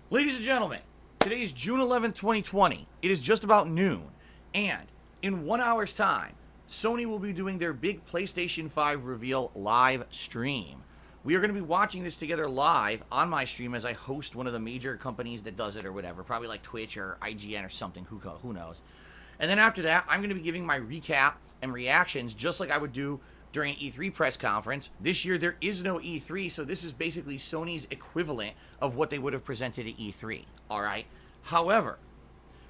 Ladies and gentlemen, today is June 11th, 2020. It is just about noon, and in 1 hour's time, Sony will be doing their big PlayStation 5 reveal live stream. We are going to be watching this together live on my stream as I host one of the major companies that does it or whatever, probably like Twitch or IGN or something, who knows. And then after that, I'm going to be giving my recap and reactions just like I would do during an E3 press conference. This year, there is no E3, so this is basically Sony's equivalent of what they would have presented at E3, all right? However,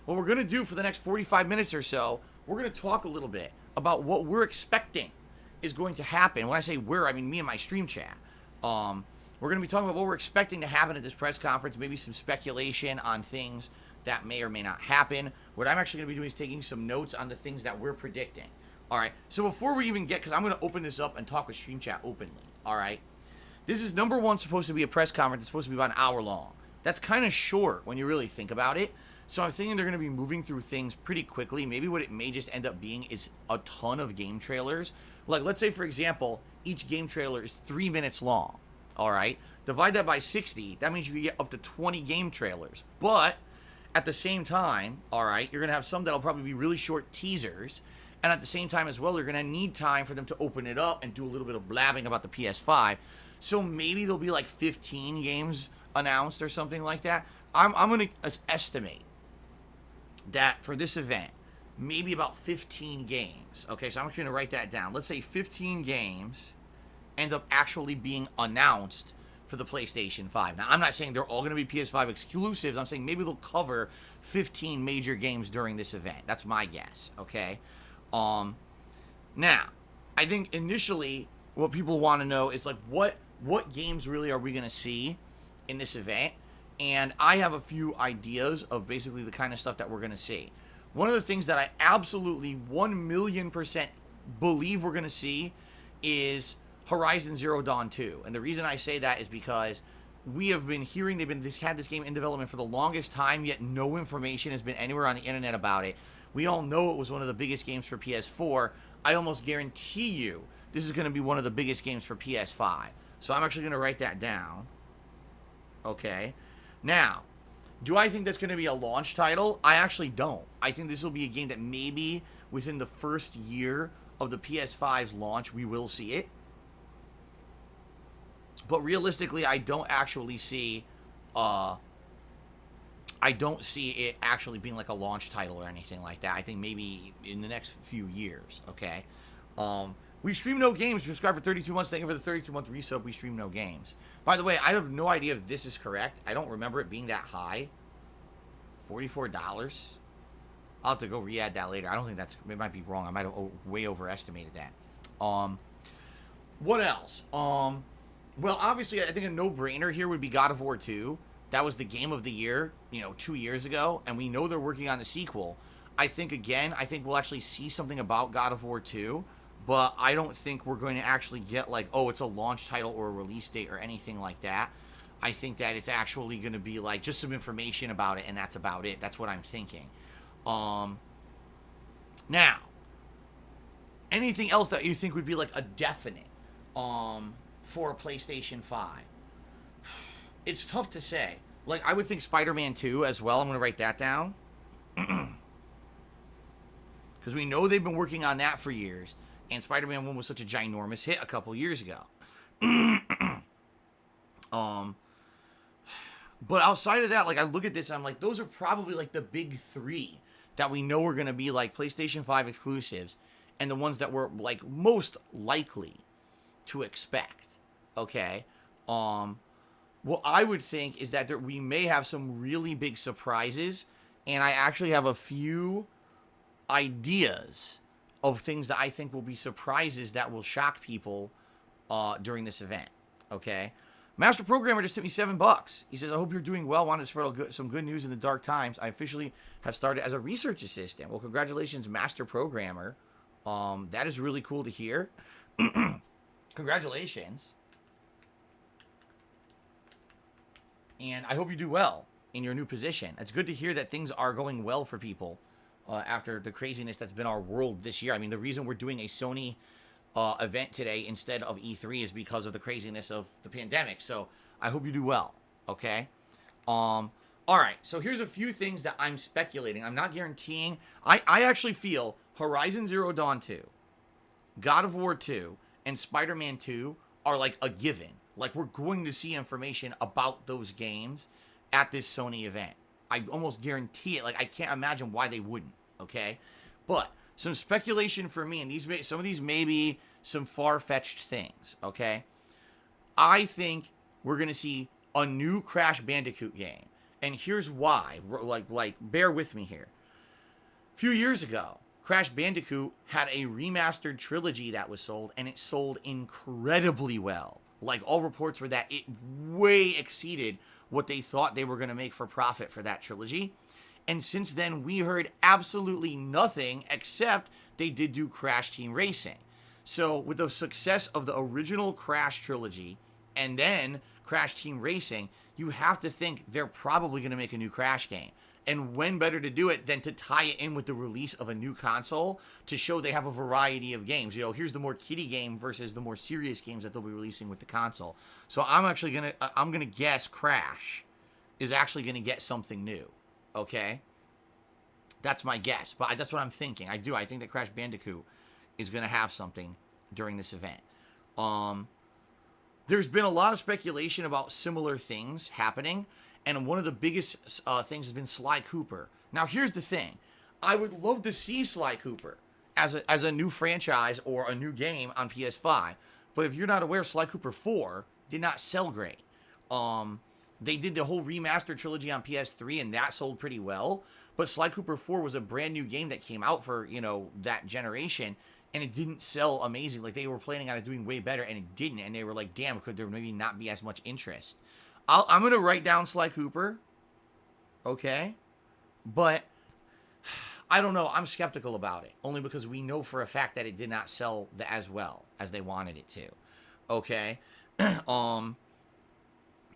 what we're going to do for the next 45 minutes or so, we're going to talk a little bit about what we're expecting is going to happen. When I say we're, I mean me and my stream chat. We're going to be talking about what we're expecting to happen at this press conference, maybe some speculation on things that may or may not happen. What I'm actually going to be doing is taking some notes on the things that we're predicting. All right, so before we even get, because I'm going to open this up and talk with Stream Chat openly, all right? This is number one supposed to be a press conference. It's supposed to be about an hour long. That's kind of short when you really think about it. So I'm thinking they're going to be moving through things pretty quickly. Maybe what it may just end up being is a ton of game trailers. Like, let's say, for example, each game trailer is 3 minutes long, all right? Divide that by 60. That means you can get up to 20 game trailers. But at the same time, all right, you're going to have some that'll probably be really short teasers. And at the same time as well, you're going to need time for them to open it up and do a little bit of blabbing about the PS5. So maybe there'll be like 15 games announced or something like that. I'm going to estimate that for this event, maybe about 15 games. Okay, so I'm actually going to write that down. Let's say 15 games end up actually being announced for the PlayStation 5. Now, I'm not saying they're all going to be PS5 exclusives. I'm saying maybe they'll cover 15 major games during this event. That's my guess, okay? Now, I think initially what people want to know is like what games really are we going to see in this event? And I have a few ideas of basically the kind of stuff that we're going to see. One of the things that I absolutely 1,000,000% believe we're going to see is Horizon Zero Dawn 2. And the reason I say that is because we have been hearing they've had this game in development for the longest time, yet no information has been anywhere on the internet about it. We all know it was one of the biggest games for PS4. I almost guarantee you this is going to be one of the biggest games for PS5. So I'm actually going to write that down. Okay. Now, do I think that's going to be a launch title? I actually don't. I think this will be a game that maybe within the first year of the PS5's launch, we will see it. But realistically, I don't actually see it actually being like a launch title or anything like that. I think maybe in the next few years, okay? We stream no games. Subscribe for 32 months. Thank you for the 32-month resub. We stream no games. By the way, I have no idea if this is correct. I don't remember it being that high. $44. I'll have to go re-add that later. I don't think it might be wrong. I might have way overestimated that. What else? Well, obviously, I think a no-brainer here would be God of War 2. That was the game of the year, 2 years ago, and we know they're working on the sequel. I think we'll actually see something about God of War 2, but I don't think we're going to actually get like, oh, it's a launch title or a release date or anything like that. I think that it's actually going to be like just some information about it, and that's about it. That's what I'm thinking. Now, anything else that you think would be like a definite for a PlayStation 5? It's tough to say. Like, I would think Spider-Man 2 as well. I'm going to write that down. Because we know they've been working on that for years. And Spider-Man 1 was such a ginormous hit a couple years ago. But outside of that, like, I look at this, I'm like, those are probably, like, the big three that we know are going to be, like, PlayStation 5 exclusives. And the ones that we're, like, most likely to expect. Okay? What I would think is that we may have some really big surprises, and I actually have a few ideas of things that I think will be surprises that will shock people during this event, okay? Master Programmer just hit me $7. He says, I hope you're doing well. Wanted to spread some good news in the dark times. I officially have started as a research assistant. Well, congratulations, Master Programmer. That is really cool to hear. Congratulations. And I hope you do well in your new position. It's good to hear that things are going well for people after the craziness that's been our world this year. I mean, the reason we're doing a Sony event today instead of E3 is because of the craziness of the pandemic. So I hope you do well, okay? All right, so here's a few things that I'm speculating. I'm not guaranteeing. I actually feel Horizon Zero Dawn 2, God of War 2, and Spider-Man 2 are like a given. Like, we're going to see information about those games at this Sony event. I almost guarantee it. Like, I can't imagine why they wouldn't, okay? But some speculation for me, and some of these may be some far-fetched things, okay? I think we're going to see a new Crash Bandicoot game. And here's why. Like, bear with me here. A few years ago, Crash Bandicoot had a remastered trilogy that was sold, and it sold incredibly well. Like, all reports were that it way exceeded what they thought they were going to make for profit for that trilogy. And since then, we heard absolutely nothing except they did do Crash Team Racing. So, with the success of the original Crash trilogy and then Crash Team Racing, you have to think they're probably going to make a new Crash game. And when better to do it than to tie it in with the release of a new console to show they have a variety of games. You know, here's the more kiddie game versus the more serious games that they'll be releasing with the console. So I'm gonna guess Crash is actually gonna get something new. Okay, that's my guess, but that's what I'm thinking. I think that Crash Bandicoot is gonna have something during this event. There's been a lot of speculation about similar things happening. And one of the biggest things has been Sly Cooper. Now, here's the thing. I would love to see Sly Cooper as a new franchise or a new game on PS5. But if you're not aware, Sly Cooper 4 did not sell great. They did the whole remastered trilogy on PS3, and that sold pretty well. But Sly Cooper 4 was a brand new game that came out for, you know, that generation. And it didn't sell amazing. Like, they were planning on it doing way better, and it didn't. And they were like, damn, could there maybe not be as much interest? I'm going to write down Sly Cooper, okay? But I don't know. I'm skeptical about it, only because we know for a fact that it did not sell as well as they wanted it to, okay?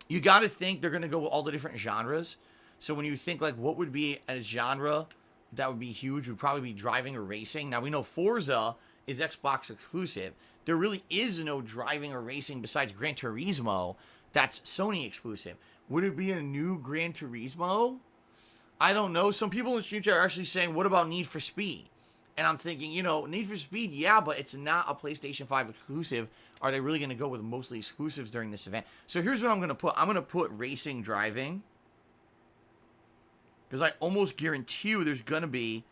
You got to think they're going to go with all the different genres. So when you think, like, what would be a genre that would be huge, would probably be driving or racing. Now, we know Forza is Xbox exclusive. There really is no driving or racing besides Gran Turismo that's Sony exclusive. Would it be a new Gran Turismo? I don't know. Some people in stream chat are actually saying, what about Need for Speed? And I'm thinking, you know, Need for Speed, yeah, but it's not a PlayStation 5 exclusive. Are they really going to go with mostly exclusives during this event? So here's what I'm going to put. I'm going to put racing driving. Because I almost guarantee you there's going to be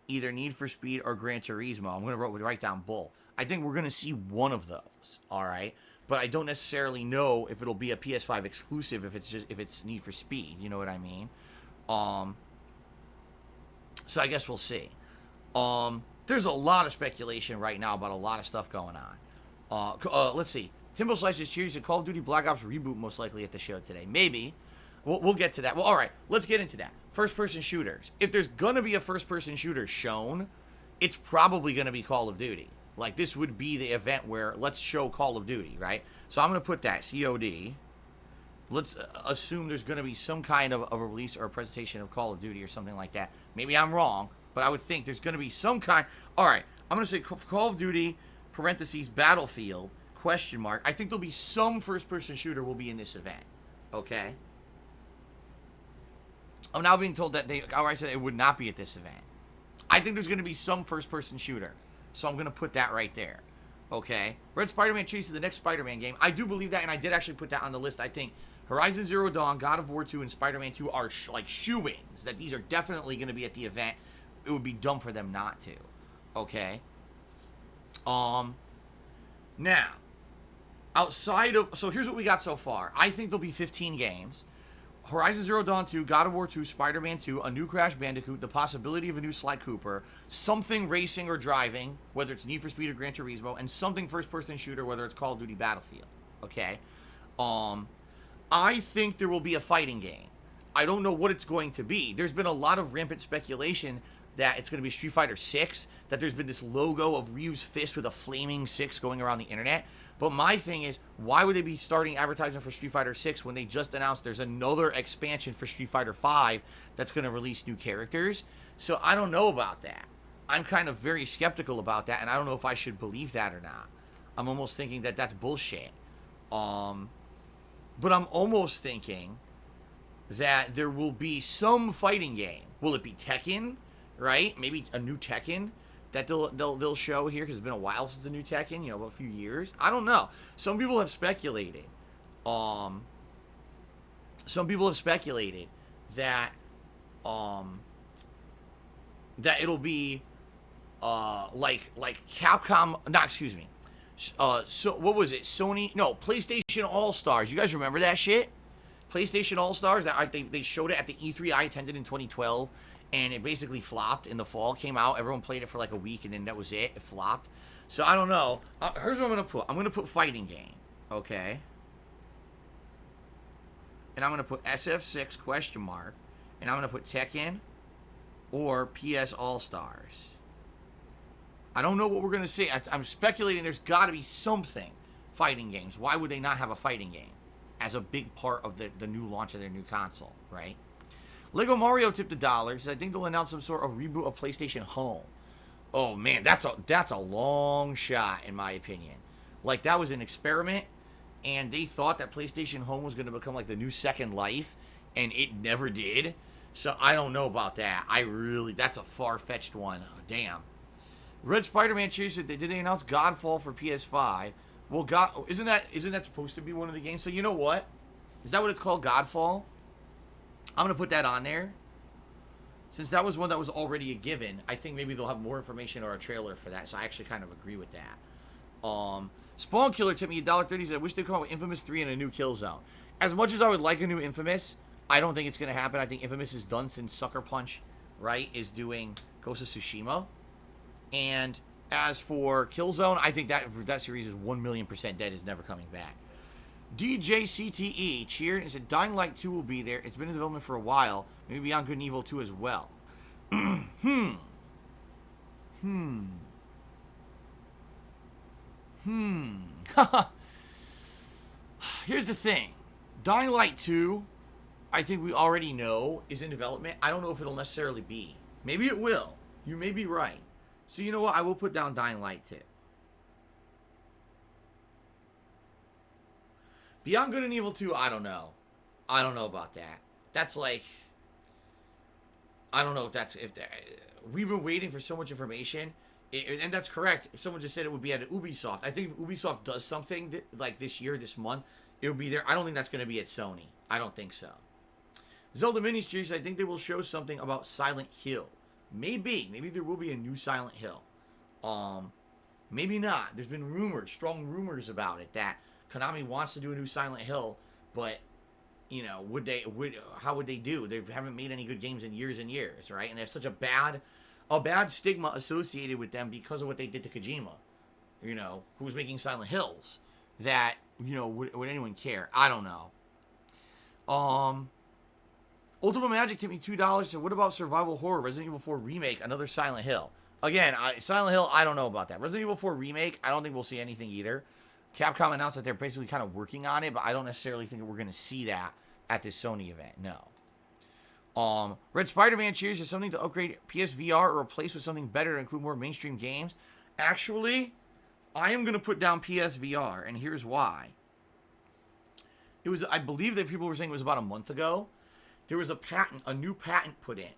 either Need for Speed or Gran Turismo. I'm going to write down both. I think we're going to see one of those, all right? But I don't necessarily know if it'll be a PS5 exclusive if it's Need for Speed. You know what I mean? So I guess we'll see. There's a lot of speculation right now about a lot of stuff going on. Let's see. Timbo Slices cheers. A Call of Duty Black Ops reboot most likely at the show today. Maybe. We'll get to that. Well, all right. Let's get into that. First-person shooters. If there's going to be a first-person shooter shown, it's probably going to be Call of Duty. Like, this would be the event where let's show Call of Duty, right? So I'm going to put that, COD. Let's assume there's going to be some kind of a release or a presentation of Call of Duty or something like that. Maybe I'm wrong, but I would think there's going to be some kind. All right, I'm going to say Call of Duty, parentheses, Battlefield, question mark. I think there'll be some first-person shooter will be in this event, okay? I'm now being told that I said it would not be at this event. I think there's going to be some first-person shooter. So I'm going to put that right there. Okay. Red Spider-Man chases the next Spider-Man game. I do believe that, and I did actually put that on the list. I think Horizon Zero Dawn, God of War 2, and Spider-Man 2 are like shoo-ins. That these are definitely going to be at the event. It would be dumb for them not to. Okay. Now, outside of... So here's what we got so far. I think there'll be 15 games. Horizon Zero Dawn 2, God of War 2, Spider-Man 2, a new Crash Bandicoot, the possibility of a new Sly Cooper, something racing or driving, whether it's Need for Speed or Gran Turismo, and something first-person shooter, whether it's Call of Duty Battlefield. Okay? I think there will be a fighting game. I don't know what it's going to be. There's been a lot of rampant speculation that it's going to be Street Fighter 6, that there's been this logo of Ryu's fist with a flaming 6 going around the internet. But my thing is, why would they be starting advertising for Street Fighter 6 when they just announced there's another expansion for Street Fighter 5 that's going to release new characters? So I don't know about that. I'm kind of very skeptical about that, and I don't know if I should believe that or not. I'm almost thinking that that's bullshit. But I'm almost thinking that there will be some fighting game. Will it be Tekken, right? Maybe a new Tekken that they'll show here, because it's been a while since the new Tekken, about a few years. I don't know. Some people have speculated. Some people have speculated that that it'll be like Capcom. Not, excuse me. So what was it? Sony? No, PlayStation All Stars. You guys remember that shit? PlayStation All Stars. That they showed it at the E3 I attended in 2012, and it basically flopped in the fall. Came out, everyone played it for like a week, and then that was it. It flopped. So I don't know. Here's what I'm gonna put. I'm gonna put fighting game. Okay. And I'm gonna put SF6 question mark, and I'm gonna put Tekken or PS All Stars. I don't know what we're going to see. I'm speculating there's got to be something fighting games. Why would they not have a fighting game as a big part of the new launch of their new console, right? Lego Mario tipped $1. Says, I think they'll announce some sort of reboot of PlayStation Home. Oh, man, that's a long shot, in my opinion. Like, that was an experiment, and they thought that PlayStation Home was going to become like the new Second Life, and it never did. So I don't know about that. That's a far-fetched one. Oh, damn. Red Spider-Man cheers said, did they announce Godfall for PS5? Well, isn't that supposed to be one of the games? So you know what? Is that what it's called, Godfall? I'm going to put that on there. Since that was one that was already a given, I think maybe they'll have more information or a trailer for that. So I actually kind of agree with that. Spawn Killer tipped me $1.30. Said, I wish they'd come out with Infamous 3 and a new Killzone. As much as I would like a new Infamous, I don't think it's going to happen. I think Infamous is done since Sucker Punch, right, is doing Ghost of Tsushima. And as for Killzone, I think that series is 1,000,000% dead. Is never coming back. DJCTE cheered and said Dying Light 2 will be there. It's been in development for a while. Maybe Beyond Good and Evil 2 as well. Here's the thing. Dying Light 2, I think we already know, is in development. I don't know if it'll necessarily be. Maybe it will. You may be right. So you know what? I will put down Dying Light 2. Beyond Good and Evil 2, I don't know. I don't know about that. That's like, I don't know if we've been waiting for so much information, and that's correct. If someone just said it would be at Ubisoft, I think if Ubisoft does something like this year, this month, it'll be there. I don't think that's going to be at Sony. I don't think so. Zelda Mini Streets, I think they will show something about Silent Hill. Maybe there will be a new Silent Hill. Maybe not. There's been rumors, strong rumors about it, that Konami wants to do a new Silent Hill, but how would they do? They haven't made any good games in years and years, right? And there's such a bad stigma associated with them because of what they did to Kojima, who was making Silent Hills, that, would anyone care? I don't know. Ultimate Magic tipped me $2. So what about survival horror? Resident Evil 4 Remake, another Silent Hill. Again, Silent Hill, I don't know about that. Resident Evil 4 Remake, I don't think we'll see anything either. Capcom announced that they're basically kind of working on it, but I don't necessarily think that we're going to see that at this Sony event. No. Red Spider-Man cheers is something to upgrade PSVR or replace with something better to include more mainstream games. Actually, I am going to put down PSVR, and here's why. I believe that people were saying it was about a month ago. There was a new patent put in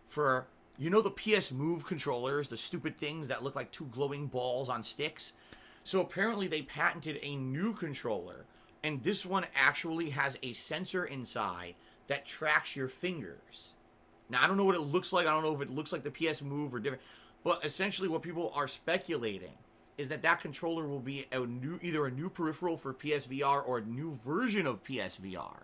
for, the PS Move controllers, the stupid things that look like two glowing balls on sticks. So apparently they patented a new controller, and this one actually has a sensor inside that tracks your fingers. Now, I don't know what it looks like. I don't know if it looks like the PS Move or different, but essentially what people are speculating is that controller will be either a new peripheral for PSVR or a new version of PSVR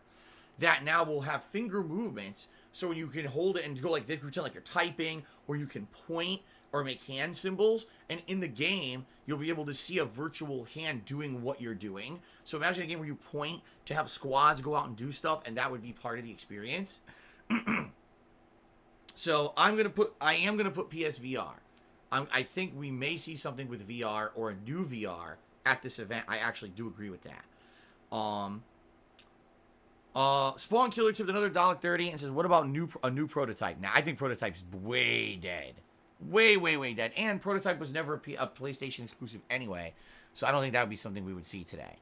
that now will have finger movements, so you can hold it and go like this, pretend like you're typing, or you can point or make hand symbols, and in the game, you'll be able to see a virtual hand doing what you're doing. So imagine a game where you point to have squads go out and do stuff, and that would be part of the experience. So I am gonna put PSVR. I think we may see something with VR or a new VR at this event. I actually do agree with that. Spawn Killer tipped another $1.30 and says, what about a new Prototype? Now, I think Prototype's way dead. Way dead. And Prototype was never a PlayStation exclusive anyway, so I don't think that would be something we would see today.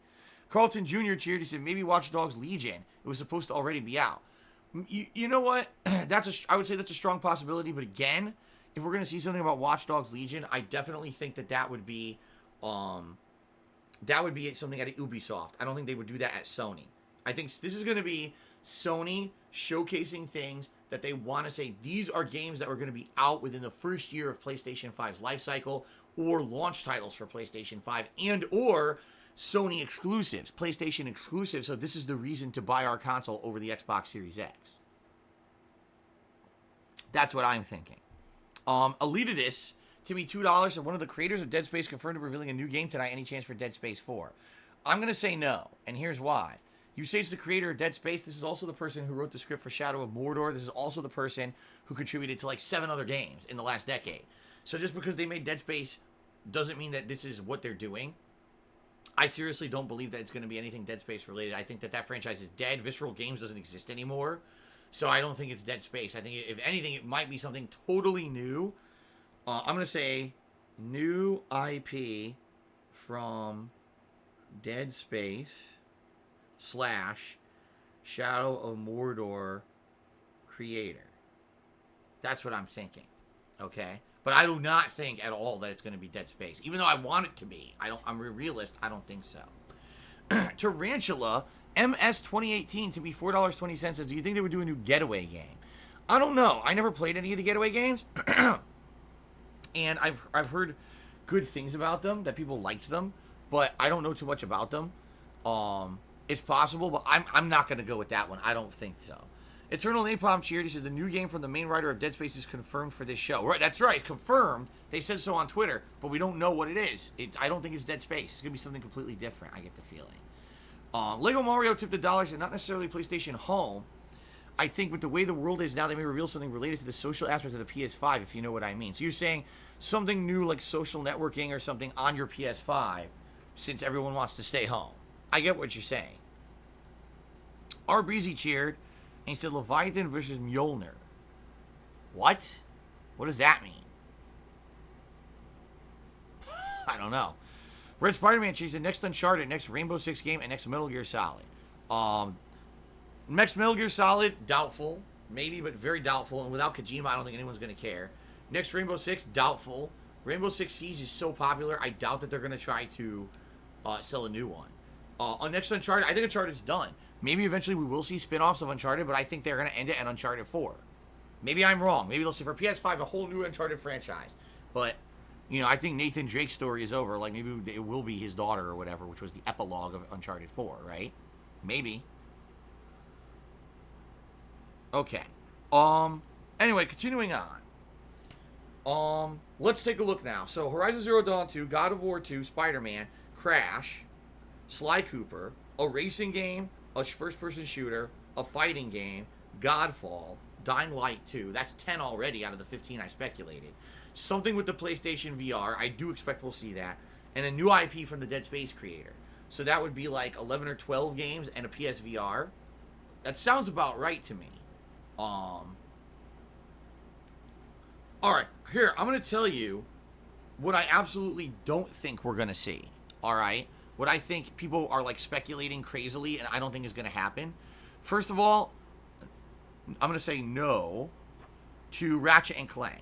Carlton Jr. cheered. He said, maybe Watch Dogs Legion. It was supposed to already be out. You know what? I would say that's a strong possibility. But again, if we're gonna see something about Watch Dogs Legion, I definitely think that would be, something at Ubisoft. I don't think they would do that at Sony. I think this is gonna be Sony showcasing things that they want to say these are games that are going to be out within the first year of PlayStation 5's life cycle, or launch titles for PlayStation 5, and or Sony exclusives, PlayStation exclusives. So this is the reason to buy our console over the Xbox Series X. That's what I'm thinking. Elitidus, to me $2, and one of the creators of Dead Space confirmed revealing a new game tonight. Any chance for Dead Space 4? I'm going to say no, and here's why. You say it's the creator of Dead Space. This is also the person who wrote the script for Shadow of Mordor. This is also the person who contributed to like 7 other games in the last decade. So just because they made Dead Space doesn't mean that this is what they're doing. I seriously don't believe that it's going to be anything Dead Space related. I think that franchise is dead. Visceral Games doesn't exist anymore. So I don't think it's Dead Space. I think if anything, it might be something totally new. I'm going to say new IP from Dead Space / Shadow of Mordor creator. That's what I'm thinking. Okay? But I do not think at all that it's going to be Dead Space. Even though I want it to be. I'm a realist. I don't think so. Tarantula, MS 2018 to be $4.20 says, do you think they would do a new Getaway game? I don't know. I never played any of the Getaway games. And I've heard good things about them, that people liked them. But I don't know too much about them. It's possible, but I'm not going to go with that one. I don't think so. Eternal Napalm cheered. He says the new game from the main writer of Dead Space is confirmed for this show. Right, that's right, confirmed. They said so on Twitter, but we don't know what it is. I don't think it's Dead Space. It's going to be something completely different, I get the feeling. Lego Mario tipped $1 and not necessarily PlayStation Home. I think with the way the world is now, they may reveal something related to the social aspect of the PS5, if you know what I mean. So you're saying something new like social networking or something on your PS5, since everyone wants to stay home. I get what you're saying. R. Breezy cheered, and he said Leviathan versus Mjolnir. What? What does that mean? I don't know. Red Spider-Man cheered, the next Uncharted, next Rainbow Six game, and next Metal Gear Solid. Next Metal Gear Solid, doubtful. Maybe, but very doubtful. And without Kojima, I don't think anyone's going to care. Next Rainbow Six, doubtful. Rainbow Six Siege is so popular, I doubt that they're going to try to sell a new one. On next Uncharted, I think Uncharted's done. Maybe eventually we will see spin-offs of Uncharted, but I think they're going to end it at Uncharted 4. Maybe I'm wrong. Maybe they'll see for PS5 a whole new Uncharted franchise. But, you know, I think Nathan Drake's story is over. Like, maybe it will be his daughter or whatever, which was the epilogue of Uncharted 4, right? Maybe. Okay. Anyway, continuing on. Let's take a look now. So, Horizon Zero Dawn 2, God of War 2, Spider-Man, Crash, Sly Cooper, a racing game, a first-person shooter, a fighting game, Godfall, Dying Light 2. That's 10 already out of the 15 I speculated. Something with the PlayStation VR. I do expect we'll see that. And a new IP from the Dead Space creator. So that would be like 11 or 12 games and a PSVR. That sounds about right to me. Alright, here, I'm going to tell you what I absolutely don't think we're going to see. Alright? What I think people are like speculating crazily and I don't think is going to happen. First of all, I'm going to say no to Ratchet and Clank.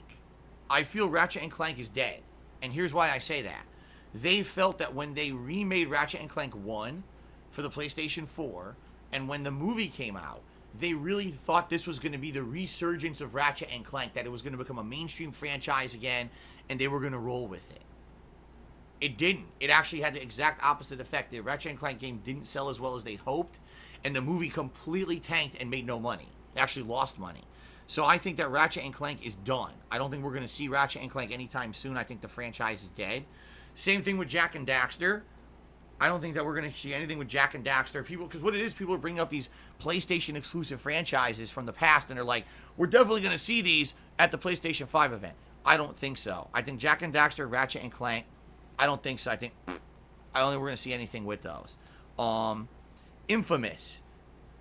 I feel Ratchet and Clank is dead. And here's why I say that. They felt that when they remade Ratchet and Clank 1 for the PlayStation 4, and when the movie came out, they really thought this was going to be the resurgence of Ratchet and Clank, that it was going to become a mainstream franchise again, and they were going to roll with it. It didn't. It actually had the exact opposite effect. The Ratchet and Clank game didn't sell as well as they'd hoped, and the movie completely tanked and made no money. It actually lost money. So I think that Ratchet and Clank is done. I don't think we're going to see Ratchet and Clank anytime soon. I think the franchise is dead. Same thing with Jak and Daxter. I don't think that we're going to see anything with Jak and Daxter. People, because what it is, people are bringing up these PlayStation exclusive franchises from the past, and they're like, we're definitely going to see these at the PlayStation 5 event. I don't think so. I think Jak and Daxter, Ratchet and Clank, I don't think so. I don't think we're going to see anything with those. Infamous.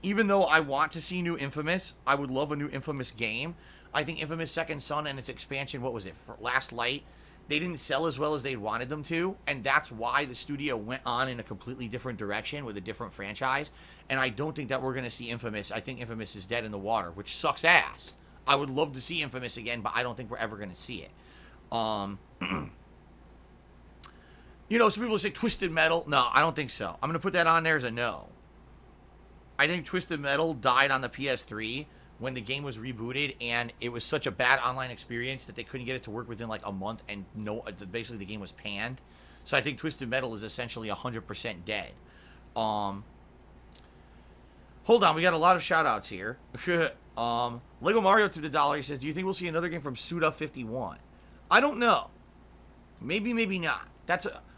Even though I want to see new Infamous, I would love a new Infamous game. I think Infamous Second Son and its expansion, what was it, for Last Light, they didn't sell as well as they wanted them to, and that's why the studio went on in a completely different direction with a different franchise. And I don't think that we're going to see Infamous. I think Infamous is dead in the water, which sucks ass. I would love to see Infamous again, but I don't think we're ever going to see it. You know, some people say Twisted Metal. No, I don't think so. I'm going to put that on there as a no. I think Twisted Metal died on the PS3 when the game was rebooted, and it was such a bad online experience that they couldn't get it to work within like a month, and basically the game was panned. So I think Twisted Metal is essentially 100% dead. Hold on, we got a lot of shout outs here. Lego Mario to the dollar, he says, do you think we'll see another game from Suda51? I don't know. Maybe, maybe not.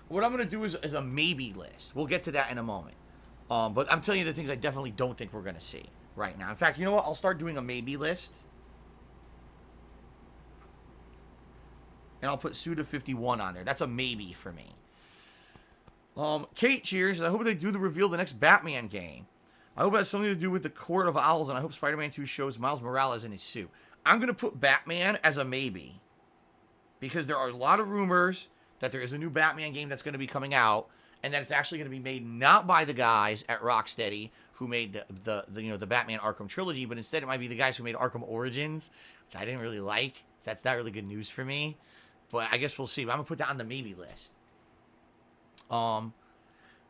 What I'm going to do is a maybe list. We'll get to that in a moment. But I'm telling you the things I definitely don't think we're going to see right now. In fact, you know what? I'll start doing a maybe list. And I'll put Suda51 on there. That's a maybe for me. Kate cheers. I hope they do the reveal of the next Batman game. I hope it has something to do with the Court of Owls, and I hope Spider-Man 2 shows Miles Morales in his suit. I'm going to put Batman as a maybe. Because there are a lot of rumors that there is a new Batman game that's going to be coming out, and that it's actually going to be made not by the guys at Rocksteady who made the Batman Arkham trilogy, but instead it might be the guys who made Arkham Origins, which I didn't really like. So that's not really good news for me. But I guess we'll see. But I'm going to put that on the maybe list.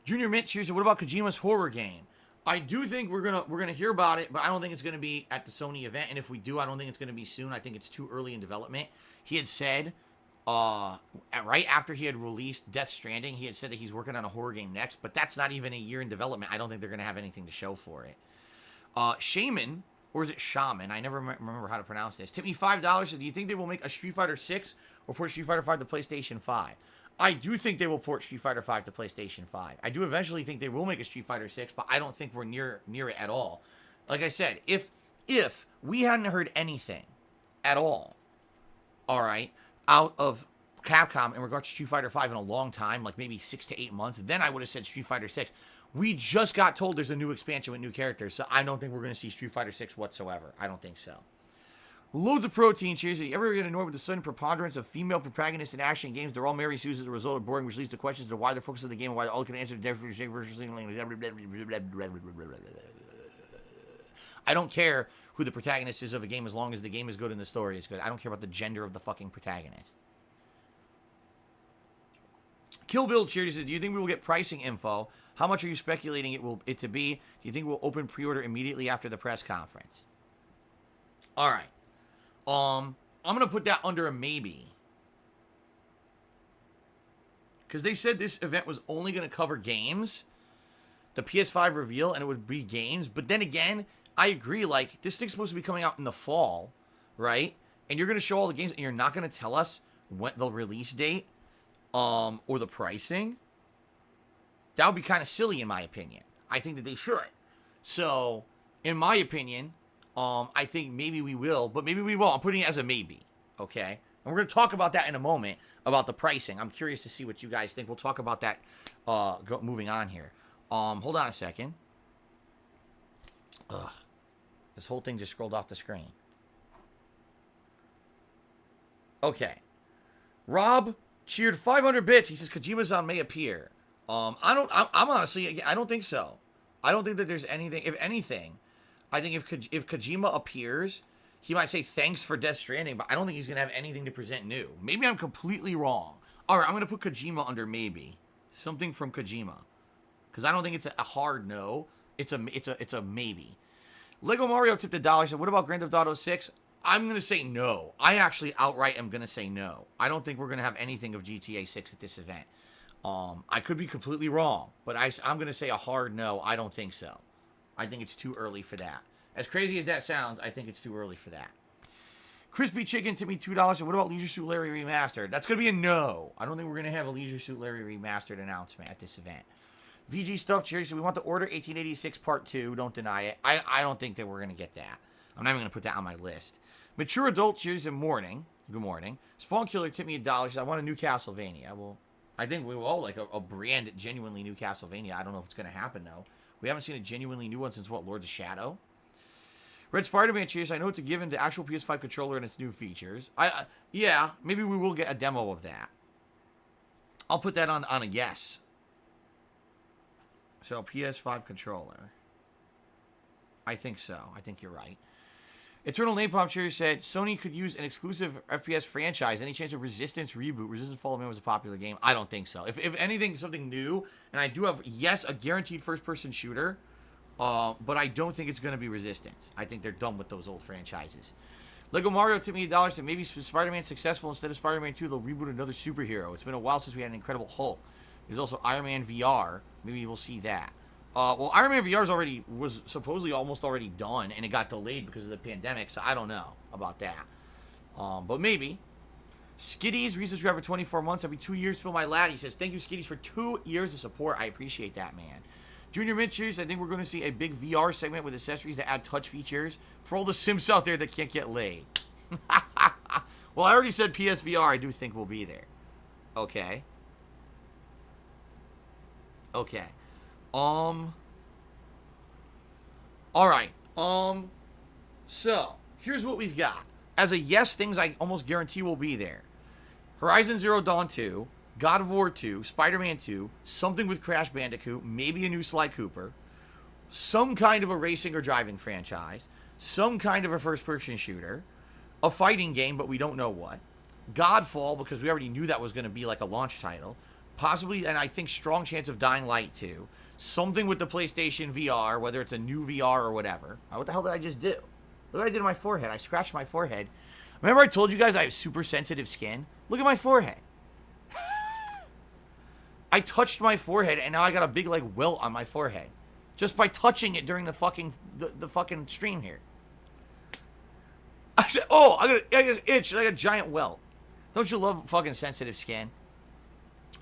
Junior Mint cheers. What about Kojima's horror game? I do think we're gonna hear about it, but I don't think it's gonna be at the Sony event. And if we do, I don't think it's gonna be soon. I think it's too early in development. He had said, right after he had released Death Stranding, he had said that he's working on a horror game next, but that's not even a year in development. I don't think they're gonna have anything to show for it. Shaman, or is it Shaman? I never remember how to pronounce this. Tip me $5. Do you think they will make a Street Fighter 6 or port Street Fighter 5 to PlayStation 5? I do think they will port Street Fighter 5 to PlayStation 5. I do eventually think they will make a Street Fighter 6, but I don't think we're near it at all. Like I said, if we hadn't heard anything at all, all right, out of Capcom in regards to Street Fighter 5 in a long time, like maybe 6 to 8 months, then I would have said Street Fighter 6. We just got told there's a new expansion with new characters, so I don't think we're going to see Street Fighter 6 whatsoever. I don't think so. Loads of protein cheers. Are you ever get annoyed with the sudden preponderance of female protagonists in action games? They're all Mary Sue's as a result of boring, which leads to questions of why they're focused on the game and why all can answer I don't care who the protagonist is of a game as long as the game is good and the story is good. I don't care about the gender of the fucking protagonist. Kill Bill cheers. Do you think we will get pricing info? How much are you speculating it to be? Do you think we'll open pre-order immediately after the press conference? All right. I'm going to put that under a maybe. Because they said this event was only going to cover games. The PS5 reveal, and it would be games. But then again, I agree. Like, this thing's supposed to be coming out in the fall, right? And you're going to show all the games, and you're not going to tell us when the release date or the pricing. That would be kind of silly, in my opinion. I think that they should. So, in my opinion, I think maybe we will, but maybe we won't. I'm putting it as a maybe, okay? And we're going to talk about that in a moment, about the pricing. I'm curious to see what you guys think. We'll talk about that moving on here. Hold on a second. Ugh. This whole thing just scrolled off the screen. Okay. Rob cheered 500 bits. He says Kojima's may appear. I'm honestly, I don't think so. I don't think that there's anything. If anything, I think if Kojima appears, he might say thanks for Death Stranding, but I don't think he's going to have anything to present new. Maybe I'm completely wrong. All right, I'm going to put Kojima under maybe. Something from Kojima. Because I don't think it's a hard no. It's a maybe. Lego Mario tipped $1. So what about Grand Theft Auto 6? I'm going to say no. I actually outright am going to say no. I don't think we're going to have anything of GTA 6 at this event. I could be completely wrong, but I'm going to say a hard no. I don't think so. I think it's too early for that. As crazy as that sounds, I think it's too early for that. Crispy Chicken tipped me $2. And what about Leisure Suit Larry Remastered? That's going to be a no. I don't think we're going to have a Leisure Suit Larry Remastered announcement at this event. VG Stuff Cherry, so we want the Order 1886 Part 2. Don't deny it. I don't think that we're going to get that. I'm not even going to put that on my list. Mature Adult Cheers in morning. Good morning. Spawn Killer tipped me $1. Says, I want a new Castlevania. Well, I think we will all like a brand genuinely new Castlevania. I don't know if it's going to happen, though. We haven't seen a genuinely new one since, what, Lord of Shadow? Red Spider-Man cheers. I know it's a given to actual PS5 controller and its new features. Yeah, maybe we will get a demo of that. I'll put that on a yes. So PS5 controller. I think so. I think you're right. Eternal Napalm Cheers said, Sony could use an exclusive FPS franchise. Any chance of Resistance reboot? Resistance Fall of Man was a popular game. I don't think so. If anything, something new, and I do have, yes, a guaranteed first-person shooter, but I don't think it's going to be Resistance. I think they're done with those old franchises. Lego Mario tipped me $1, said maybe Spider-Man's successful. Instead of Spider-Man 2, they'll reboot another superhero. It's been a while since we had an Incredible Hulk. There's also Iron Man VR. Maybe we'll see that. Well, Iron Man VR was supposedly almost already done, and it got delayed because of the pandemic, so I don't know about that. But maybe. Skitties, resubscribed for 24 months. Every 2 years, fill my lad. He says, thank you, Skitties, for 2 years of support. I appreciate that, man. Junior Mitchers, I think we're going to see a big VR segment with accessories that add touch features for all the Sims out there that can't get laid. Well, I already said PSVR. I do think we'll be there. Okay. Okay. All right. So, here's what we've got. As a yes, things I almost guarantee will be there. Horizon Zero Dawn 2, God of War 2, Spider-Man 2, something with Crash Bandicoot, maybe a new Sly Cooper, some kind of a racing or driving franchise, some kind of a first-person shooter, a fighting game, but we don't know what, Godfall, because we already knew that was going to be like a launch title, possibly, and I think strong chance of Dying Light 2, something with the PlayStation VR, whether it's a new VR or whatever. What the hell did I just do? Look what I did to my forehead. I scratched my forehead. Remember I told you guys I have super sensitive skin? Look at my forehead. I touched my forehead, and now I got a big, like, welt on my forehead. Just by touching it during the fucking stream here. I said, oh, I got an itch. I got a giant welt. Don't you love fucking sensitive skin?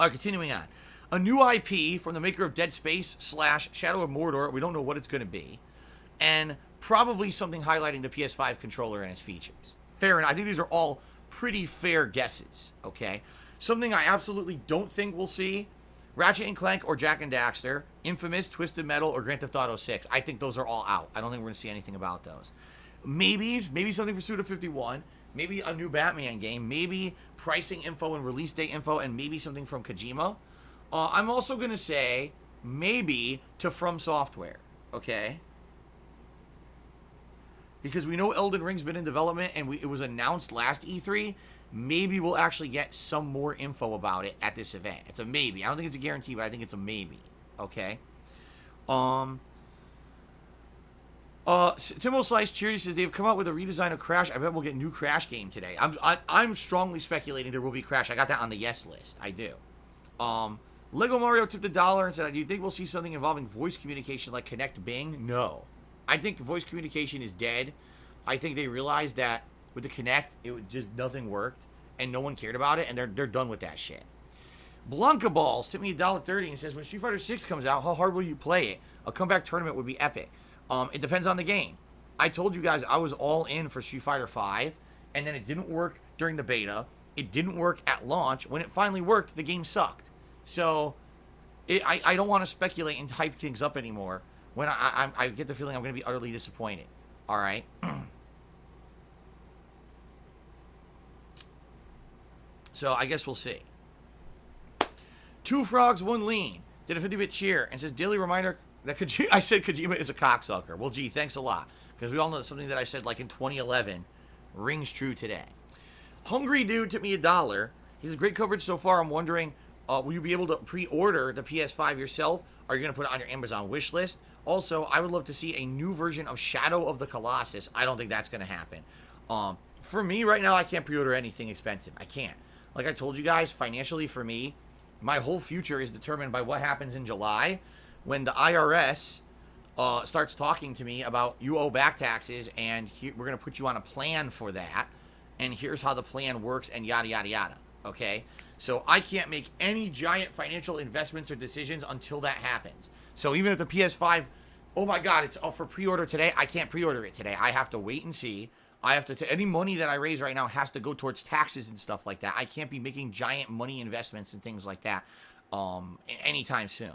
All right, continuing on. A new IP from the maker of Dead Space / Shadow of Mordor. We don't know what it's going to be. And probably something highlighting the PS5 controller and its features. Fair enough. I think these are all pretty fair guesses, okay? Something I absolutely don't think we'll see. Ratchet & Clank or Jak and Daxter. Infamous, Twisted Metal, or Grand Theft Auto 6. I think those are all out. I don't think we're going to see anything about those. Maybe something for Suda 51. Maybe a new Batman game. Maybe pricing info and release date info. And maybe something from Kojima. I'm also going to say maybe to From Software. Okay? Because we know Elden Ring's been in development and it was announced last E3. Maybe we'll actually get some more info about it at this event. It's a maybe. I don't think it's a guarantee, but I think it's a maybe. Okay? Timo Slice Cheery says they've come out with a redesign of Crash. I bet we'll get a new Crash game today. I'm strongly speculating there will be Crash. I got that on the yes list. I do. Lego Mario tipped $1 and said, do you think we'll see something involving voice communication like Connect Bing? No. I think voice communication is dead. I think they realized that with the Kinect, nothing worked, and no one cared about it, and they're done with that shit. Blanca Balls tipped me $1.30 and says, when Street Fighter 6 comes out, how hard will you play it? A comeback tournament would be epic. It depends on the game. I told you guys I was all in for Street Fighter 5, and then it didn't work during the beta. It didn't work at launch. When it finally worked, the game sucked. So, I don't want to speculate and hype things up anymore when I get the feeling I'm going to be utterly disappointed. All right? So, I guess we'll see. Two Frogs, One Lean did a 50-bit cheer and says, daily reminder that I said Kojima is a cocksucker. Well, gee, thanks a lot. Because we all know that something that I said like in 2011 rings true today. Hungry Dude tipped me $1. He says, great coverage so far. I'm wondering, will you be able to pre-order the PS5 yourself? Are you going to put it on your Amazon wish list? Also, I would love to see a new version of Shadow of the Colossus. I don't think that's going to happen. For me, right now, I can't pre-order anything expensive. I can't. Like I told you guys, financially for me, my whole future is determined by what happens in July when the IRS starts talking to me about you owe back taxes and we're going to put you on a plan for that. And here's how the plan works and yada, yada, yada. Okay? So I can't make any giant financial investments or decisions until that happens. So even if the PS5, oh my God, it's up for pre-order today, I can't pre-order it today. I have to wait and see. I have to, any money that I raise right now has to go towards taxes and stuff like that. I can't be making giant money investments and things like that anytime soon.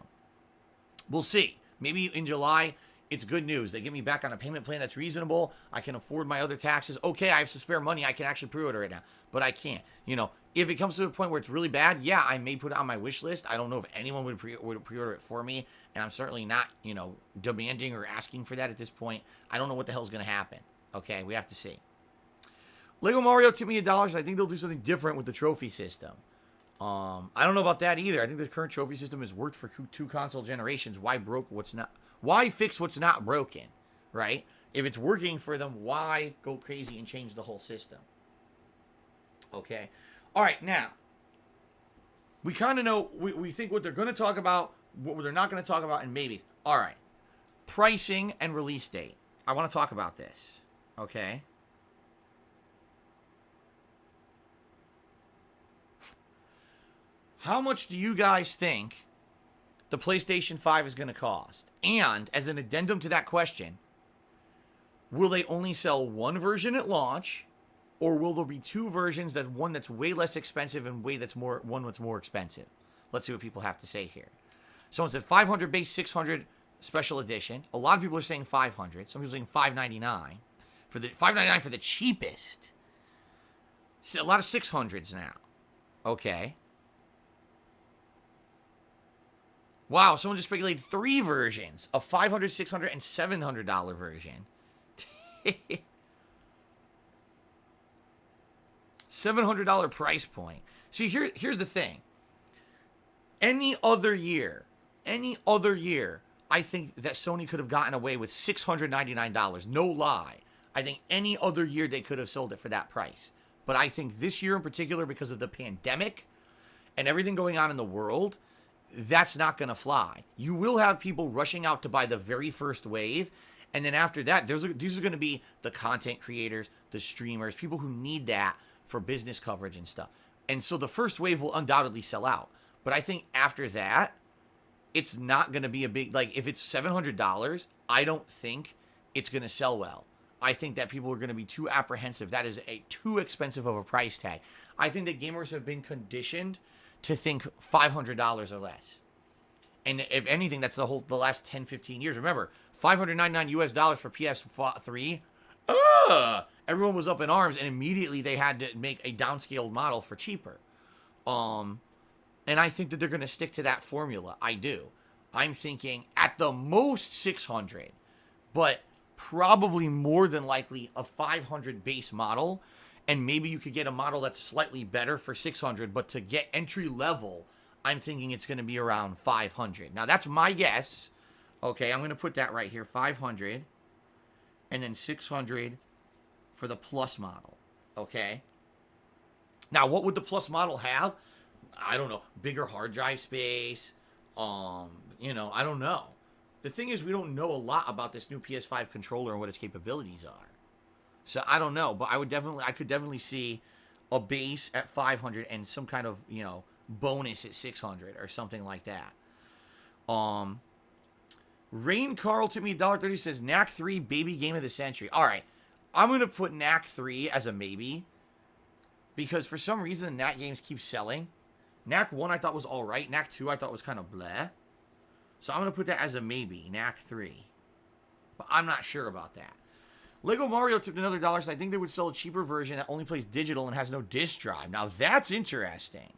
We'll see. Maybe in July, it's good news. They get me back on a payment plan that's reasonable. I can afford my other taxes. Okay, I have some spare money. I can actually pre-order it now, but I can't. You know, if it comes to a point where it's really bad, yeah, I may put it on my wish list. I don't know if anyone would pre-order it for me, and I'm certainly not, you know, demanding or asking for that at this point. I don't know what the hell's going to happen. Okay, we have to see. Lego Mario tipped me $1. I think they'll do something different with the trophy system. I don't know about that either. I think the current trophy system has worked for 2 console generations. Why fix what's not broken, right? If it's working for them, why go crazy and change the whole system? Okay. All right, now, we kind of know, we think what they're going to talk about, what they're not going to talk about, and maybes. All right. Pricing and release date. I want to talk about this, okay? How much do you guys think the PlayStation 5 is going to cost? And as an addendum to that question, will they only sell one version at launch, or will there be 2 versions, that's one that's way less expensive and one that's more expensive? Let's see what people have to say here. Someone said 500 base, 600 special edition. A lot of people are saying 500. Some people are saying 599 for the $599 for the cheapest. So a lot of 600s now. Okay. Wow, someone just speculated 3 versions, a $500, $600, and $700 version. $700 price point. See, here's the thing. Any other year, I think that Sony could have gotten away with $699. No lie. I think any other year they could have sold it for that price. But I think this year in particular, because of the pandemic and everything going on in the world, that's not going to fly. You will have people rushing out to buy the very first wave. And then after that, these are going to be the content creators, the streamers, people who need that for business coverage and stuff. And so the first wave will undoubtedly sell out. But I think after that, it's not going to be a big, like, if it's $700, I don't think it's going to sell well. I think that people are going to be too apprehensive. That is too expensive of a price tag. I think that gamers have been conditioned to think $500 or less. And if anything, that's the last 10, 15 years. Remember, $599 for PS3. Everyone was up in arms, and immediately they had to make a downscaled model for cheaper. And I think that they're going to stick to that formula. I do. I'm thinking at the most 600, but probably more than likely a 500 base model. And maybe you could get a model that's slightly better for 600, but to get entry level, I'm thinking it's going to be around 500. Now, that's my guess. Okay, I'm going to put that right here, 500, and then 600 for the Plus model. Okay? Now, what would the Plus model have? I don't know. Bigger hard drive space. You know, I don't know. The thing is, we don't know a lot about this new PS5 controller and what its capabilities are. So I don't know, but I could definitely see a base at 500 and some kind of, you know, bonus at 600 or something like that. Rain Carl to me $1.30 says Knack 3 baby game of the century. All right, I'm gonna put Knack 3 as a maybe because for some reason the Knack games keep selling. Knack 1 I thought was all right. Knack 2 I thought was kind of bleh. So I'm gonna put that as a maybe. Knack 3, but I'm not sure about that. Lego Mario tipped another $1, so I think they would sell a cheaper version that only plays digital and has no disc drive. Now, that's interesting.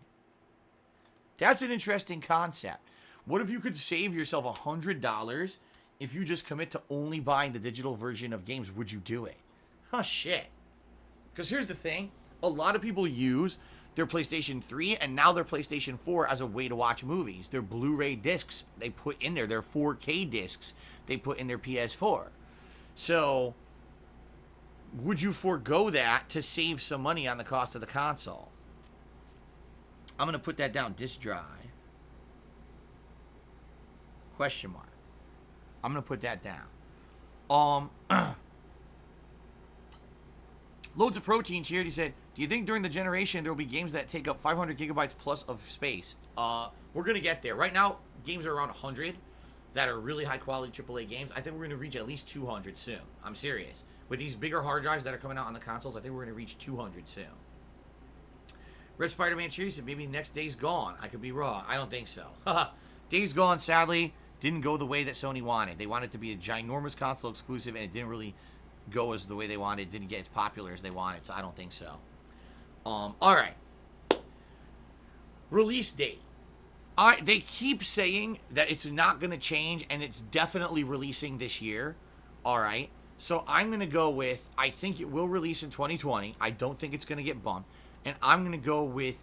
That's an interesting concept. What if you could save yourself $100 if you just commit to only buying the digital version of games? Would you do it? Oh, shit. Because here's the thing. A lot of people use their PlayStation 3 and now their PlayStation 4 as a way to watch movies. Their Blu-ray discs they put in there. Their 4K discs they put in their PS4. So would you forego that to save some money on the cost of the console? I'm going to put that down. Disk drive. Question mark. I'm going to put that down. Loads of protein here. He said, do you think during the generation there will be games that take up 500 gigabytes plus of space? We're going to get there. Right now, games are around 100 that are really high quality AAA games. I think we're going to reach at least 200 soon. I'm serious. With these bigger hard drives that are coming out on the consoles, I think we're going to reach 200 soon. Red Spider-Man Cheery said maybe next Days Gone. I could be wrong. I don't think so. Days Gone, sadly, didn't go the way that Sony wanted. They wanted it to be a ginormous console exclusive, and it didn't really go as the way they wanted. It didn't get as popular as they wanted, so I don't think so. All right. Release date. They keep saying that it's not going to change, and it's definitely releasing this year. All right. So I'm going to go with, I think it will release in 2020. I don't think it's going to get bumped. And I'm going to go with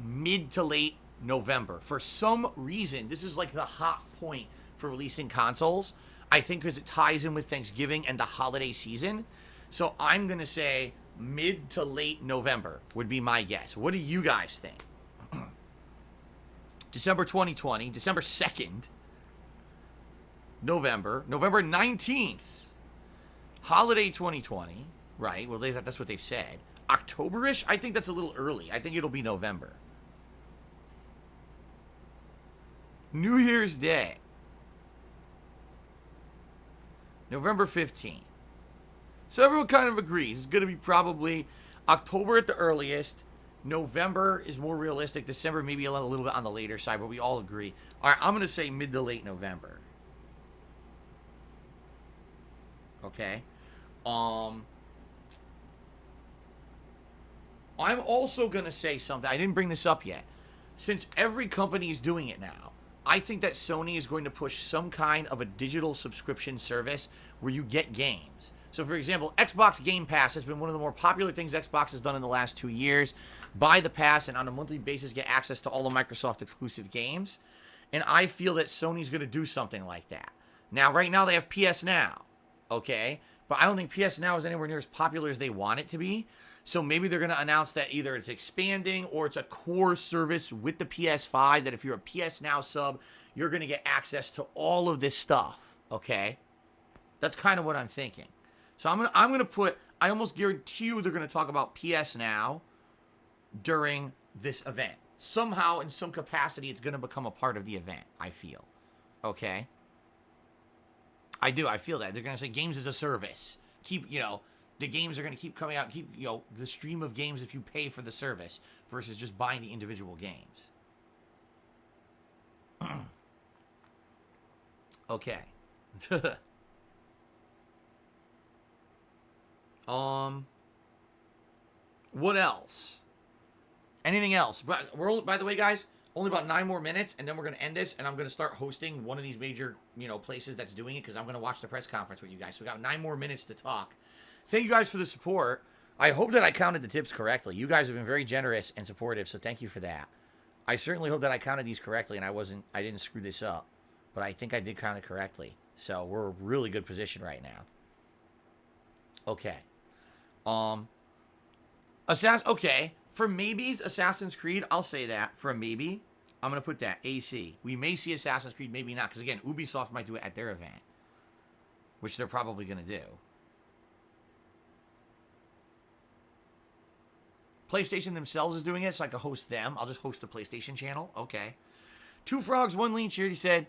mid to late November. For some reason, this is like the hot point for releasing consoles. I think because it ties in with Thanksgiving and the holiday season. So I'm going to say mid to late November would be my guess. What do you guys think? December 2020, December 2nd, November 19th, holiday 2020, right? Well, that's what they've said. October-ish? I think that's a little early. I think it'll be November. New Year's Day, November 15th. So everyone kind of agrees. It's going to be probably October at the earliest. November is more realistic. December maybe a little bit on the later side, but we all agree. All right, I'm going to say mid to late November. Okay. I'm also going to say something. I didn't bring this up yet. Since every company is doing it now, I think that Sony is going to push some kind of a digital subscription service where you get games. So, for example, Xbox Game Pass has been one of the more popular things Xbox has done in the last 2 years. Buy the pass and on a monthly basis get access to all the Microsoft exclusive games. And I feel that Sony's going to do something like that. Now, right now they have PS Now, okay? But I don't think PS Now is anywhere near as popular as they want it to be. So maybe they're going to announce that either it's expanding or it's a core service with the PS5 that if you're a PS Now sub, you're going to get access to all of this stuff, okay? That's kind of what I'm thinking. So I'm gonna put, I almost guarantee you they're going to talk about PS Now during this event. Somehow, in some capacity, it's going to become a part of the event, I feel. Okay? I do. I feel that. They're going to say games as a service. Keep, the games are going to keep coming out. Keep, the stream of games if you pay for the service versus just buying the individual games. Okay. What else? Anything else? We're by the way, guys, only about 9 more minutes, and then we're going to end this, and I'm going to start hosting one of these major, places that's doing it, because I'm going to watch the press conference with you guys. So we got 9 more minutes to talk. Thank you guys for the support. I hope that I counted the tips correctly. You guys have been very generous and supportive, so thank you for that. I certainly hope that I counted these correctly, and I didn't screw this up, but I think I did count it correctly. So we're in a really good position right now. Okay. Okay. For maybes, Assassin's Creed, I'll say that. For a maybe, I'm going to put that. AC. We may see Assassin's Creed, maybe not. Because, again, Ubisoft might do it at their event. Which they're probably going to do. PlayStation themselves is doing it, so I can host them. I'll just host the PlayStation channel. Okay. Two Frogs, One Lean Cheered, he said.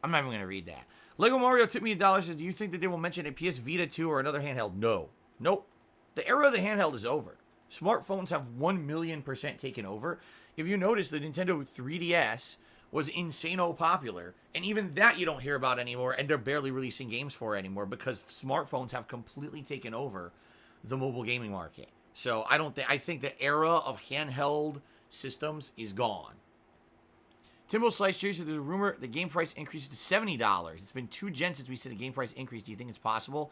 I'm not even going to read that. Lego Mario tipped me $1, says, do you think that they will mention a PS Vita 2 or another handheld? No. Nope. The era of the handheld is over. Smartphones have 1,000,000% taken over. If you notice, the Nintendo 3DS was insano popular. And even that you don't hear about anymore. And they're barely releasing games for it anymore because smartphones have completely taken over the mobile gaming market. So I think the era of handheld systems is gone. Timbo Slice Cherry said there's a rumor the game price increases to $70. It's been 2 gens since we said the game price increase. Do you think it's possible?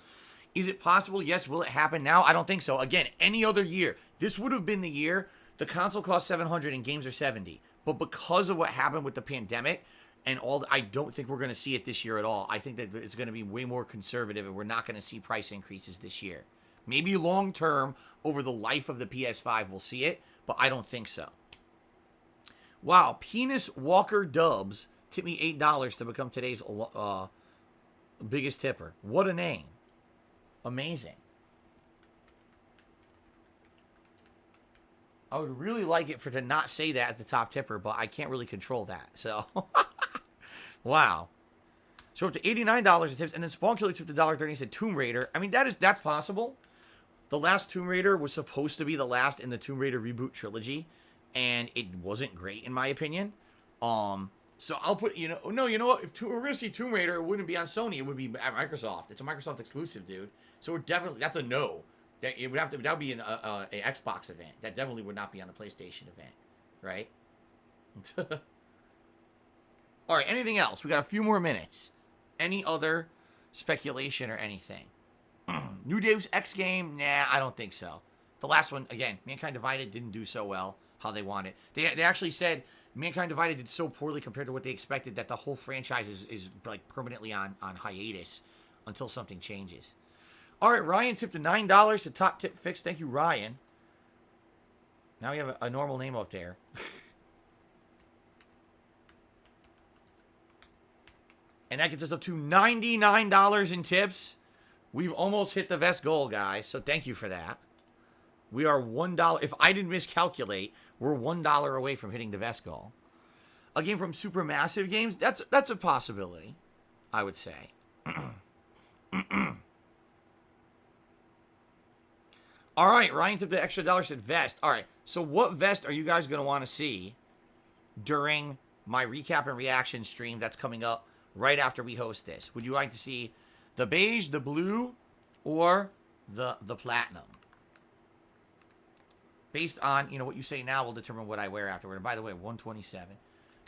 Is it possible? Yes. Will it happen now? I don't think so. Again, any other year. This would have been the year the console cost $700 and games are $70. But because of what happened with the pandemic and all, I don't think we're going to see it this year at all. I think that it's going to be way more conservative and we're not going to see price increases this year. Maybe long term, over the life of the PS5, we'll see it, but I don't think so. Wow, Penis Walker Dubs tipped me $8 to become today's biggest tipper. What a name. Amazing. I would really like it to not say that as the top tipper, but I can't really control that. So, wow. So up to $89 in tips, and then Spawn Killer tipped $1.30 and said Tomb Raider. I mean, that's possible. The last Tomb Raider was supposed to be the last in the Tomb Raider reboot trilogy, and it wasn't great in my opinion. So I'll put, no, you know what? If we're going to see Tomb Raider, it wouldn't be on Sony. It would be at Microsoft. It's a Microsoft exclusive, dude. So we're definitely, that's a no. That would be an Xbox event. That definitely would not be on a PlayStation event, right? All right, anything else? We got a few more minutes. Any other speculation or anything? New Deus Ex game? Nah, I don't think so. The last one, again, Mankind Divided didn't do so well how they wanted. They actually said Mankind Divided did so poorly compared to what they expected that the whole franchise is like permanently on hiatus until something changes. All right, Ryan tipped $9 to Top Tip Fix. Thank you, Ryan. Now we have a normal name up there. And that gets us up to $99 in tips. We've almost hit the vest goal, guys. So thank you for that. We are $1. If I didn't miscalculate, we're $1 away from hitting the vest goal. A game from Supermassive Games, that's a possibility, I would say. All right, Ryan took the extra $1 said vest. All right, so what vest are you guys going to want to see during my recap and reaction stream that's coming up right after we host this? Would you like to see the beige, the blue, or the platinum? Based on, what you say now will determine what I wear afterward. And by the way, 127.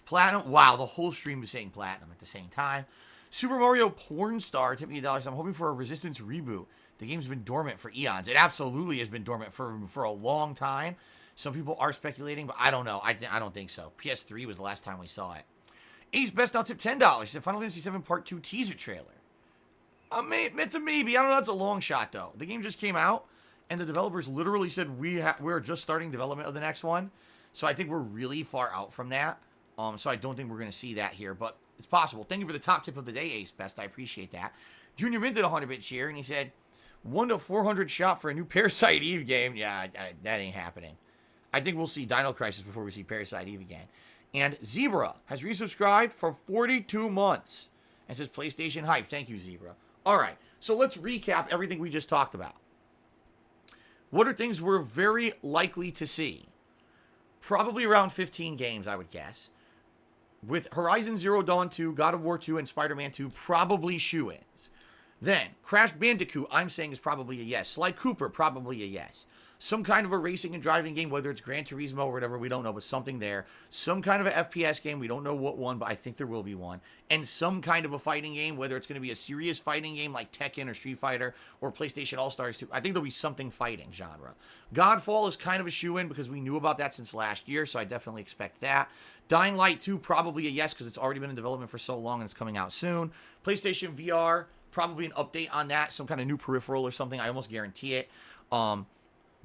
Platinum. Wow, the whole stream is saying platinum at the same time. Super Mario Porn Star tipped me $1. I'm hoping for a Resistance reboot. The game's been dormant for eons. It absolutely has been dormant for a long time. Some people are speculating, but I don't know. I don't think so. PS3 was the last time we saw it. Ace Best now tipped $10. He said Final Fantasy VII Part 2 teaser trailer. It's a maybe. I don't know. That's a long shot, though. The game just came out, and the developers literally said we're just starting development of the next one. So I think we're really far out from that. So I don't think we're going to see that here, but it's possible. Thank you for the top tip of the day, Ace Best. I appreciate that. Junior Mint did a 100-bit cheer, and he said 1 to 400 shot for a new Parasite Eve game. Yeah, that ain't happening. I think we'll see Dino Crisis before we see Parasite Eve again. And Zebra has resubscribed for 42 months and says PlayStation hype. Thank you, Zebra. All right, so let's recap everything we just talked about. What are things we're very likely to see? Probably around 15 games, I would guess. With Horizon Zero Dawn 2, God of War 2, and Spider-Man 2 probably shoo-ins. Then, Crash Bandicoot, I'm saying is probably a yes. Sly Cooper, probably a yes. Some kind of a racing and driving game, whether it's Gran Turismo or whatever, we don't know, but something there. Some kind of a FPS game, we don't know what one, but I think there will be one. And some kind of a fighting game, whether it's going to be a serious fighting game like Tekken or Street Fighter or PlayStation All-Stars 2. I think there'll be something fighting genre. Godfall is kind of a shoo-in because we knew about that since last year, so I definitely expect that. Dying Light 2, probably a yes because it's already been in development for so long and it's coming out soon. PlayStation VR, probably an update on that, some kind of new peripheral or something. I almost guarantee it.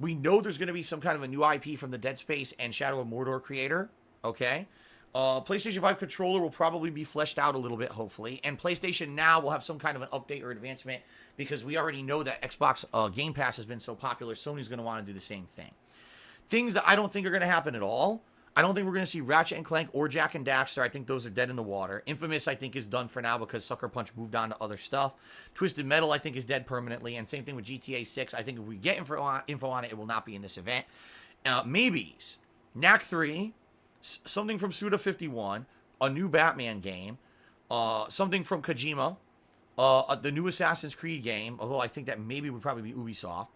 We know there's going to be some kind of a new IP from the Dead Space and Shadow of Mordor creator, okay? PlayStation 5 controller will probably be fleshed out a little bit, hopefully. And PlayStation Now will have some kind of an update or advancement because we already know that Xbox Game Pass has been so popular, Sony's going to want to do the same thing. Things that I don't think are going to happen at all. I don't think we're going to see Ratchet & Clank or Jak and Daxter. I think those are dead in the water. Infamous, I think, is done for now because Sucker Punch moved on to other stuff. Twisted Metal, I think, is dead permanently. And same thing with GTA 6. I think if we get info on it, it will not be in this event. Maybes. Knack 3. Something from Suda51. A new Batman game. Something from Kojima. The new Assassin's Creed game. Although I think that maybe would probably be Ubisoft.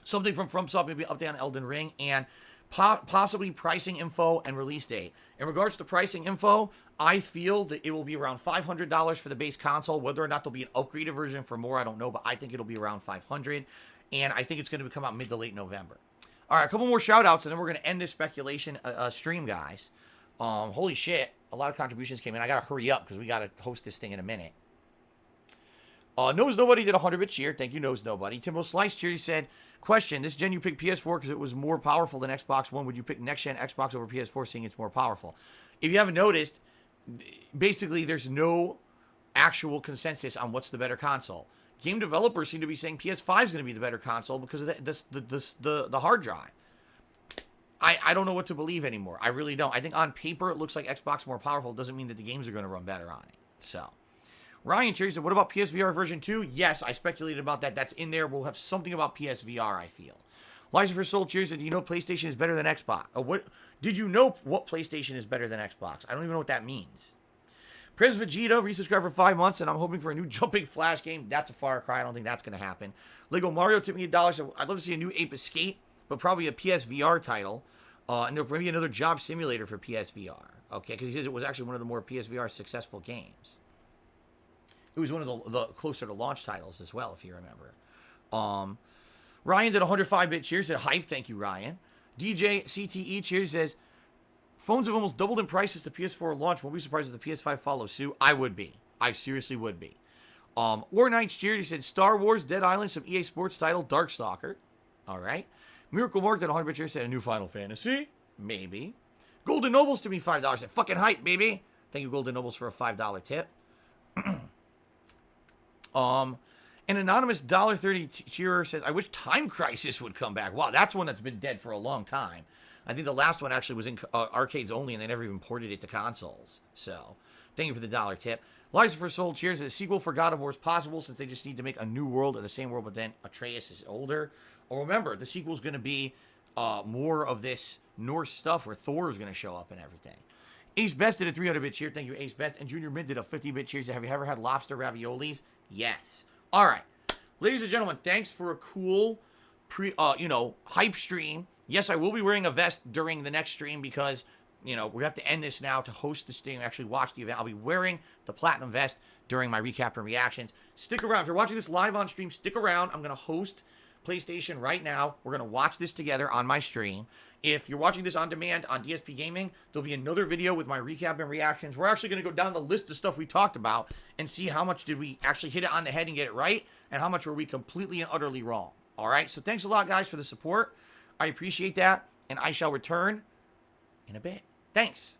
Something from FromSoft, maybe an update on Elden Ring. And possibly pricing info and release date. In regards to pricing info, I feel that it will be around $500 for the base console. Whether or not there'll be an upgraded version for more, I don't know, but I think it'll be around $500, and I think it's going to come out mid to late November. All right, a couple more shout-outs, and then we're going to end this speculation stream, guys. Holy shit, a lot of contributions came in. I got to hurry up because we got to host this thing in a minute. Knows Nobody did a 100-bit cheer. Thank you, Knows Nobody. Timo Slice cheer, he said, question, this gen you picked PS4 because it was more powerful than Xbox One. Would you pick next-gen Xbox over PS4 seeing it's more powerful? If you haven't noticed, basically there's no actual consensus on what's the better console. Game developers seem to be saying PS5 is going to be the better console because of the hard drive. I don't know what to believe anymore. I really don't. I think on paper it looks like Xbox more powerful. It doesn't mean that the games are going to run better on it. So... Ryan Cherry said, what about PSVR version 2? Yes, I speculated about that. That's in there. We'll have something about PSVR, I feel. Liza for Soul cheers. And you know PlayStation is better than Xbox? What did you know? What PlayStation is better than Xbox? I don't even know what that means. Pres Vegeta resubscribed for 5 months, and I'm hoping for a new Jumping Flash game. That's a far cry. I don't think that's going to happen. Lego Mario tipped me $1. So I'd love to see a new Ape Escape, but probably a PSVR title. And there'll be another job simulator for PSVR. Okay, because he says it was actually one of the more PSVR successful games. It was one of the closer to launch titles as well, if you remember. Ryan did 105-bit cheers. Said hype. Thank you, Ryan. DJ CTE cheers. Says phones have almost doubled in prices to PS4 launch. Won't be surprised if the PS5 follows suit. I would be. I seriously would be. War Knights cheered. He said Star Wars, Dead Island, some EA Sports title, Darkstalker. All right. Miracle Mark did 100-bit cheers. Said a new Final Fantasy. Maybe. Golden Nobles to me $5. Said fucking hype, baby. Thank you, Golden Nobles, for a $5 tip. An anonymous $1.30 cheerer says, I wish Time Crisis would come back. Wow, that's one that's been dead for a long time. I think the last one actually was in arcades only, and they never even ported it to consoles. So, thank you for the $1 tip. Liza for Soul cheers. A sequel for God of War is possible since they just need to make a new world of the same world, but then Atreus is older. Or remember, the sequel is going to be more of this Norse stuff where Thor is going to show up and everything. Ace Best did a 300-bit cheer. Thank you, Ace Best. And Junior Mid did a 50-bit cheer. Have you ever had lobster raviolis? Yes. All right. Ladies and gentlemen, thanks for a cool hype stream. Yes, I will be wearing a vest during the next stream because, we have to end this now to host the stream, actually watch the event. I'll be wearing the platinum vest during my recap and reactions. Stick around. If you're watching this live on stream, stick around. I'm going to host PlayStation right now. We're going to watch this together on my stream. If you're watching this on demand on DSP Gaming, there'll be another video with my recap and reactions. We're actually going to go down the list of stuff we talked about and see how much did we actually hit it on the head and get it right, and how much were we completely and utterly wrong. All right? So thanks a lot, guys, for the support. I appreciate that, and I shall return in a bit. Thanks.